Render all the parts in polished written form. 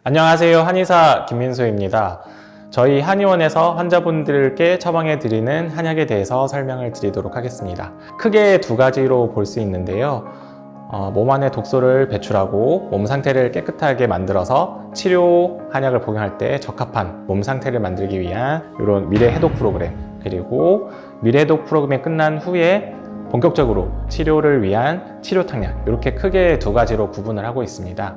안녕하세요. 한의사 김민수입니다. 저희 한의원에서 환자분들께 처방해 드리는 한약에 대해서 설명을 드리도록 하겠습니다. 크게 두 가지로 볼 수 있는데요. 몸 안에 독소를 배출하고 몸 상태를 깨끗하게 만들어서 치료 한약을 복용할 때 적합한 몸 상태를 만들기 위한 이런 미래 해독 프로그램, 그리고 미래 해독 프로그램이 끝난 후에 본격적으로 치료를 위한 치료 탕약, 이렇게 크게 두 가지로 구분을 하고 있습니다.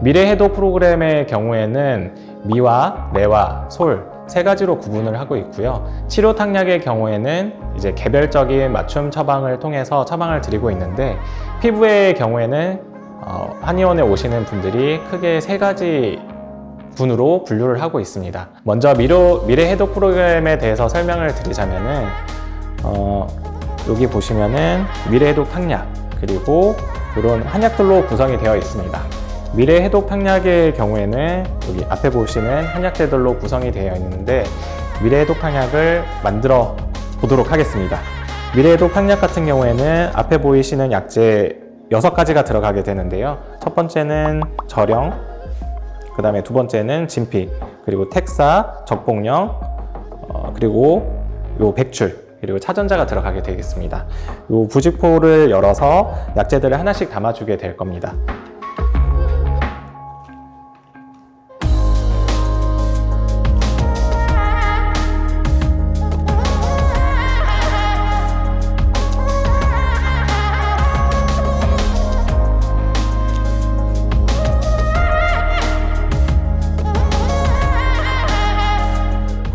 미래 해독 프로그램의 경우에는 미와 내와 솔 세 가지로 구분을 하고 있고요. 치료 탕약의 경우에는 이제 개별적인 맞춤 처방을 통해서 처방을 드리고 있는데, 피부의 경우에는 한의원에 오시는 분들이 크게 세 가지 군으로 분류를 하고 있습니다. 먼저 미래 해독 프로그램에 대해서 설명을 드리자면은 여기 보시면은 미래 해독 탕약, 그리고 이런 한약들로 구성이 되어 있습니다. 미래 해독 탕약의 경우에는 여기 앞에 보시는 한약재들로 구성이 되어 있는데, 미래 해독 탕약을 만들어 보도록 하겠습니다. 미래 해독 탕약 같은 경우에는 앞에 보이시는 약재 6가지가 들어가게 되는데요. 첫 번째는 절영, 그 다음에 두 번째는 진피, 그리고 택사, 적복령, 그리고 요 백출, 그리고 차전자가 들어가게 되겠습니다. 요 부직포를 열어서 약재들을 하나씩 담아주게 될 겁니다.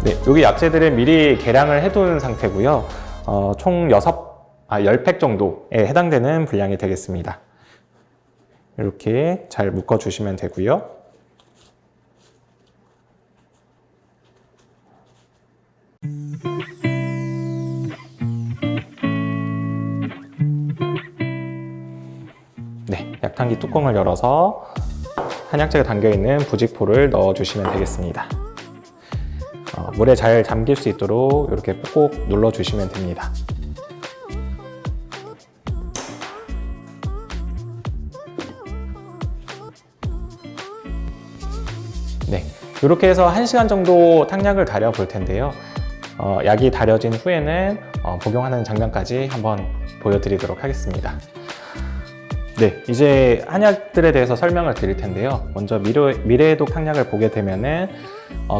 네, 여기 약재들을 미리 계량을 해둔 상태고요. 총 10팩 정도에 해당되는 분량이 되겠습니다. 이렇게 잘 묶어주시면 되고요. 네, 약탕기 뚜껑을 열어서 한약재가 담겨있는 부직포를 넣어주시면 되겠습니다. 물에 잘 잠길 수 있도록 이렇게 꼭 눌러주시면 됩니다. 네, 이렇게 해서 1시간 정도 탕약을 달여 볼 텐데요. 약이 달여진 후에는 복용하는 장면까지 한번 보여드리도록 하겠습니다. 네, 이제 한약들에 대해서 설명을 드릴 텐데요. 먼저 미래 해독 탕약을 보게 되면은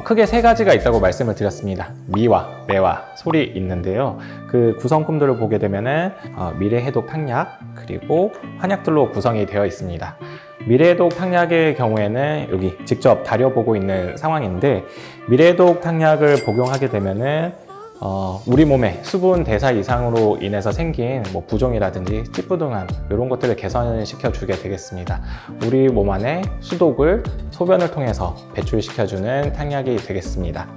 크게 3가지가 있다고 말씀을 드렸습니다. 미와 내와 솔이 있는데요. 그 구성품들을 보게 되면은 미래 해독 탕약, 그리고 한약들로 구성이 되어 있습니다. 미래 해독 탕약의 경우에는 여기 직접 다려보고 있는 상황인데, 미래 해독 탕약을 복용하게 되면은 우리 몸의 수분 대사 이상으로 인해서 생긴 부종이라든지 찌뿌둥함, 이런 것들을 개선시켜 주게 되겠습니다. 우리 몸 안에 수독을 소변을 통해서 배출시켜주는 탕약이 되겠습니다.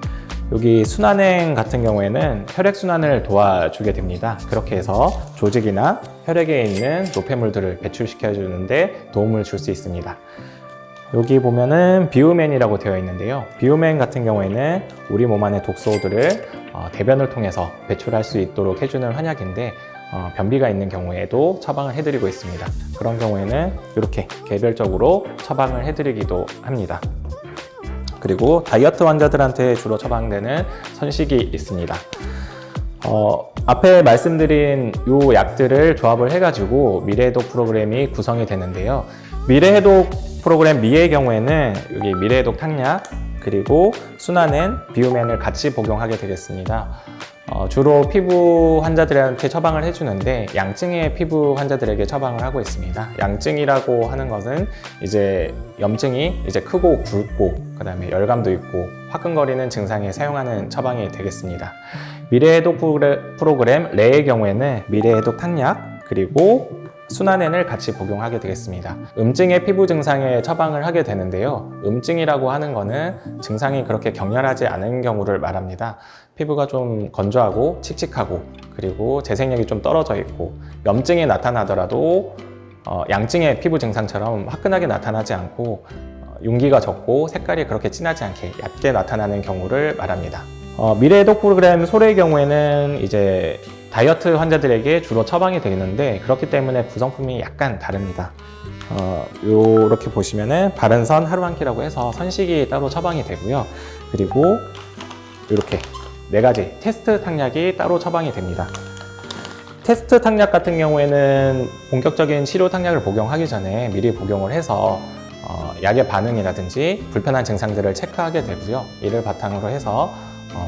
여기 순환행 같은 경우에는 혈액순환을 도와주게 됩니다. 그렇게 해서 조직이나 혈액에 있는 노폐물들을 배출시켜 주는데 도움을 줄 수 있습니다. 여기 보면은 비우맨이라고 되어 있는데요. 비우맨 같은 경우에는 우리 몸 안의 독소들을 대변을 통해서 배출할 수 있도록 해주는 한약인데, 변비가 있는 경우에도 처방을 해드리고 있습니다. 그런 경우에는 이렇게 개별적으로 처방을 해드리기도 합니다. 그리고 다이어트 환자들한테 주로 처방되는 선식이 있습니다. 앞에 말씀드린 이 약들을 조합을 해가지고 미래해독 프로그램이 구성이 되는데요. 미래해독 프로그램 미의 경우에는 여기 미래해독 탕약, 그리고 순환엔, 비우맨을 같이 복용하게 되겠습니다. 주로 피부 환자들한테 처방을 해주는데, 양증의 피부 환자들에게 처방을 하고 있습니다. 양증이라고 하는 것은 이제 염증이 이제 크고 굵고, 그 다음에 열감도 있고 화끈거리는 증상에 사용하는 처방이 되겠습니다. 미래해독 프로그램 레의 경우에는 미래해독 탕약, 그리고 순환엔을 같이 복용하게 되겠습니다. 음증의 피부 증상에 처방을 하게 되는데요. 음증이라고 하는 거는 증상이 그렇게 격렬하지 않은 경우를 말합니다. 피부가 좀 건조하고 칙칙하고, 그리고 재생력이 좀 떨어져 있고, 염증이 나타나더라도 양증의 피부 증상처럼 화끈하게 나타나지 않고, 윤기가 적고 색깔이 그렇게 진하지 않게 얕게 나타나는 경우를 말합니다. 미래 해독 프로그램 솔의 경우에는 이제 다이어트 환자들에게 주로 처방이 되는데, 그렇기 때문에 구성품이 약간 다릅니다. 이렇게 보시면은 바른선 하루 한 끼라고 해서 선식이 따로 처방이 되고요. 그리고 이렇게 4가지 테스트 탕약이 따로 처방이 됩니다. 테스트 탕약 같은 경우에는 본격적인 치료 탕약을 복용하기 전에 미리 복용을 해서 약의 반응이라든지 불편한 증상들을 체크하게 되고요. 이를 바탕으로 해서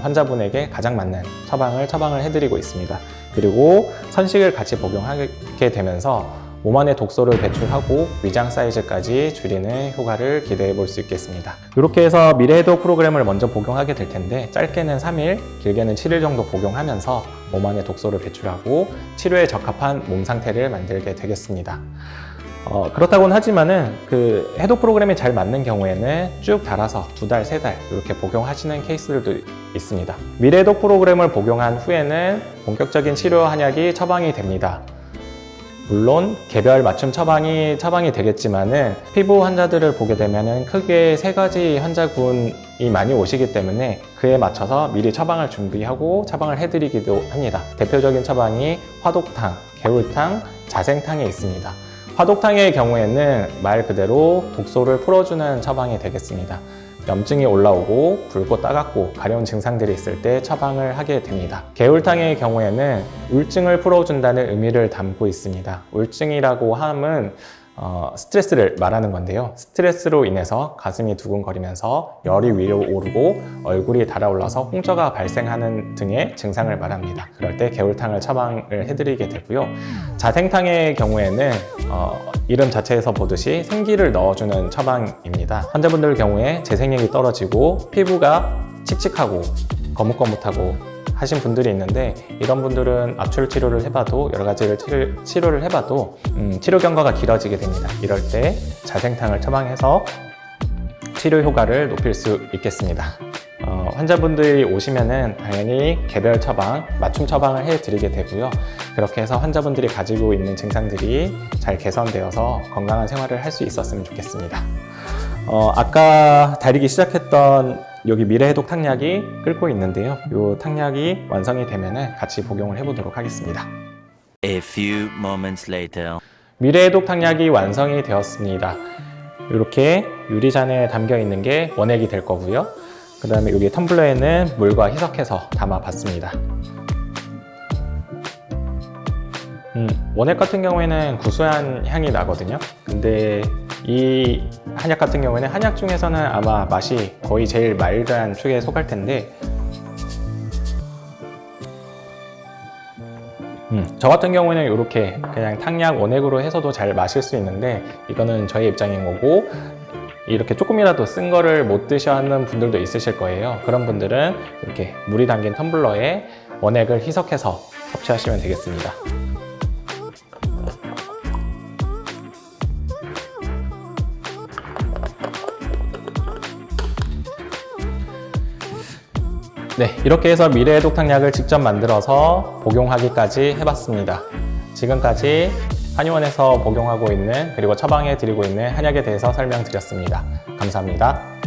환자분에게 가장 맞는 처방을 해드리고 있습니다. 그리고 선식을 같이 복용하게 되면서 몸 안에 독소를 배출하고 위장 사이즈까지 줄이는 효과를 기대해 볼 수 있겠습니다. 이렇게 해서 미래해독 프로그램을 먼저 복용하게 될 텐데 짧게는 3일, 길게는 7일 정도 복용하면서 몸 안에 독소를 배출하고 치료에 적합한 몸 상태를 만들게 되겠습니다. 그렇다고는 하지만은 그 해독 프로그램이 잘 맞는 경우에는 쭉 달아서 2달, 3달 이렇게 복용하시는 케이스들도 있습니다. 미래해독 프로그램을 복용한 후에는 본격적인 치료 한약이 처방이 됩니다. 물론 개별 맞춤 처방이 되겠지만은 피부 환자들을 보게 되면은 크게 3가지 환자군이 많이 오시기 때문에 그에 맞춰서 미리 처방을 준비하고 처방을 해드리기도 합니다. 대표적인 처방이 화독탕, 개울탕, 자생탕에 있습니다. 화독탕의 경우에는 말 그대로 독소를 풀어주는 처방이 되겠습니다. 염증이 올라오고 붉고 따갑고 가려운 증상들이 있을 때 처방을 하게 됩니다. 개울탕의 경우에는 울증을 풀어준다는 의미를 담고 있습니다. 울증이라고 함은 스트레스를 말하는 건데요. 스트레스로 인해서 가슴이 두근거리면서 열이 위로 오르고 얼굴이 달아올라서 홍조가 발생하는 등의 증상을 말합니다. 그럴 때 개울탕을 처방을 해드리게 되고요. 자생탕의 경우에는 이름 자체에서 보듯이 생기를 넣어주는 처방입니다. 환자분들 경우에 재생력이 떨어지고 피부가 칙칙하고 거뭇거뭇하고 하신 분들이 있는데 이런 분들은 압출 치료를 해봐도 여러 가지를 치료를 해봐도 치료 경과가 길어지게 됩니다. 이럴 때 자생탕을 처방해서 치료 효과를 높일 수 있겠습니다. 환자분들이 오시면은 당연히 개별 처방, 맞춤 처방을 해드리게 되고요. 그렇게 해서 환자분들이 가지고 있는 증상들이 잘 개선되어서 건강한 생활을 할 수 있었으면 좋겠습니다. 아까 다리기 시작했던 여기 미래해독 탕약이 끓고 있는데요. 이 탕약이 완성이 되면은 같이 복용을 해보도록 하겠습니다. A few moments later. 미래해독 탕약이 완성이 되었습니다. 이렇게 유리잔에 담겨 있는 게 원액이 될 거고요. 그 다음에 여기 텀블러에는 물과 희석해서 담아봤습니다. 원액 같은 경우에는 구수한 향이 나거든요. 근데 이 한약 같은 경우에는 한약 중에서는 아마 맛이 거의 제일 마일드한 축에 속할 텐데 저 같은 경우에는 이렇게 그냥 탕약 원액으로 해서도 잘 마실 수 있는데 이거는 저의 입장인 거고 이렇게 조금이라도 쓴 거를 못 드셔 하는 분들도 있으실 거예요. 그런 분들은 이렇게 물이 담긴 텀블러에 원액을 희석해서 섭취하시면 되겠습니다. 네, 이렇게 해서 미래해독 탕약을 직접 만들어서 복용하기까지 해봤습니다. 지금까지 한의원에서 복용하고 있는 그리고 처방해 드리고 있는 한약에 대해서 설명드렸습니다. 감사합니다.